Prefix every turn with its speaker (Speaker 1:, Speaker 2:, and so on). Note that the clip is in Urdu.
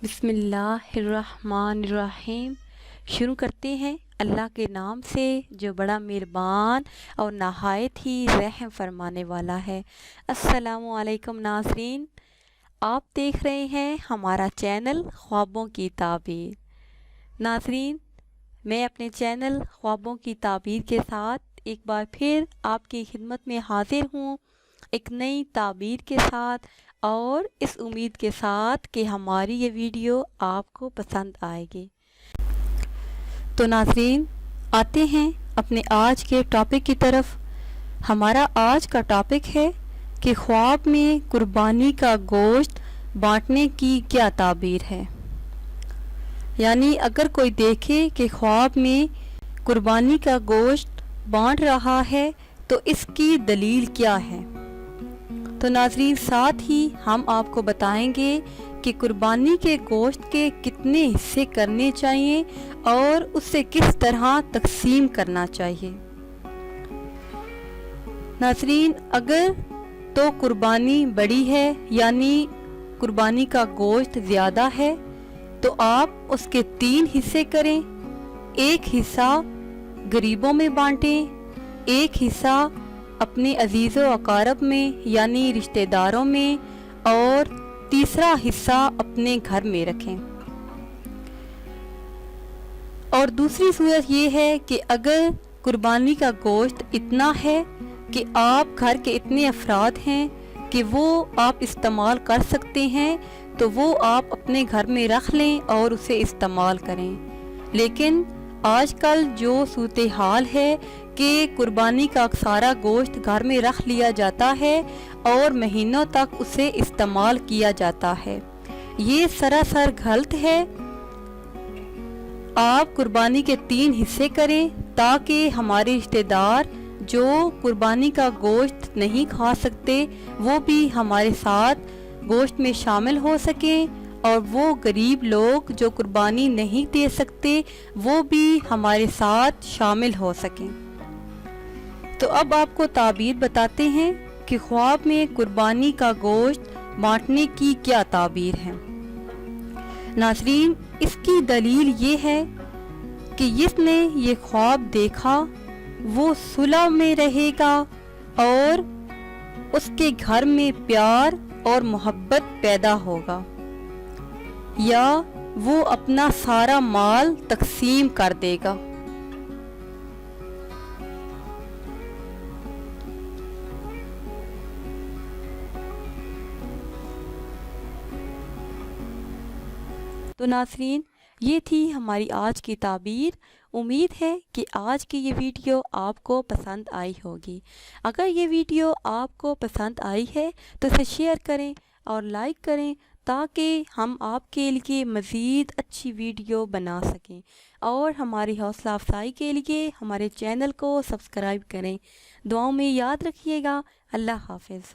Speaker 1: بسم اللہ الرحمن الرحیم۔ شروع کرتے ہیں اللہ کے نام سے جو بڑا مہربان اور نہایت ہی رحم فرمانے والا ہے۔ السلام علیکم ناظرین، آپ دیکھ رہے ہیں ہمارا چینل خوابوں کی تعبیر۔ ناظرین، میں اپنے چینل خوابوں کی تعبیر کے ساتھ ایک بار پھر آپ کی خدمت میں حاضر ہوں، ایک نئی تعبیر کے ساتھ، اور اس امید کے ساتھ کہ ہماری یہ ویڈیو آپ کو پسند آئے گی۔ تو ناظرین، آتے ہیں اپنے آج کے ٹاپک کی طرف۔ ہمارا آج کا ٹاپک ہے کہ خواب میں قربانی کا گوشت بانٹنے کی کیا تعبیر ہے۔ یعنی اگر کوئی دیکھے کہ خواب میں قربانی کا گوشت بانٹ رہا ہے تو اس کی دلیل کیا ہے۔ تو ناظرین، ساتھ ہی ہم آپ کو بتائیں گے کہ قربانی کے گوشت کے کتنے حصے کرنے چاہیے اور اسے کس طرح تقسیم کرنا چاہیے۔ ناظرین، اگر تو قربانی بڑی ہے یعنی قربانی کا گوشت زیادہ ہے تو آپ اس کے 3 حصے کریں۔ ایک حصہ غریبوں میں بانٹیں، ایک حصہ اپنے عزیز و اقارب میں یعنی رشتہ داروں میں، اور تیسرا حصہ اپنے گھر میں رکھیں۔ اور دوسری صورت یہ ہے کہ اگر قربانی کا گوشت اتنا ہے کہ آپ گھر کے اتنے افراد ہیں کہ وہ آپ استعمال کر سکتے ہیں تو وہ آپ اپنے گھر میں رکھ لیں اور اسے استعمال کریں۔ لیکن آج کل جو صورتحال ہے کہ قربانی کا سارا گوشت گھر میں رکھ لیا جاتا ہے اور مہینوں تک اسے استعمال کیا جاتا ہے، یہ سراسر غلط ہے۔ آپ قربانی کے 3 حصے کریں تاکہ ہمارے رشتہ دار جو قربانی کا گوشت نہیں کھا سکتے وہ بھی ہمارے ساتھ گوشت میں شامل ہو سکیں، اور وہ غریب لوگ جو قربانی نہیں دے سکتے وہ بھی ہمارے ساتھ شامل ہو سکیں۔ تو اب آپ کو تعبیر بتاتے ہیں کہ خواب میں قربانی کا گوشت بانٹنے کی کیا تعبیر ہے۔ ناظرین، اس کی دلیل یہ ہے کہ جس نے یہ خواب دیکھا وہ صلح میں رہے گا اور اس کے گھر میں پیار اور محبت پیدا ہوگا، یا وہ اپنا سارا مال تقسیم کر دے گا۔ تو ناظرین، یہ تھی ہماری آج کی تعبیر۔ امید ہے کہ آج کی یہ ویڈیو آپ کو پسند آئی ہوگی۔ اگر یہ ویڈیو آپ کو پسند آئی ہے تو اسے شیئر کریں اور لائک کریں تاکہ ہم آپ کے لیے مزید اچھی ویڈیو بنا سکیں، اور ہماری حوصلہ افزائی کے لیے ہمارے چینل کو سبسکرائب کریں۔ دعاؤں میں یاد رکھیے گا۔ اللہ حافظ۔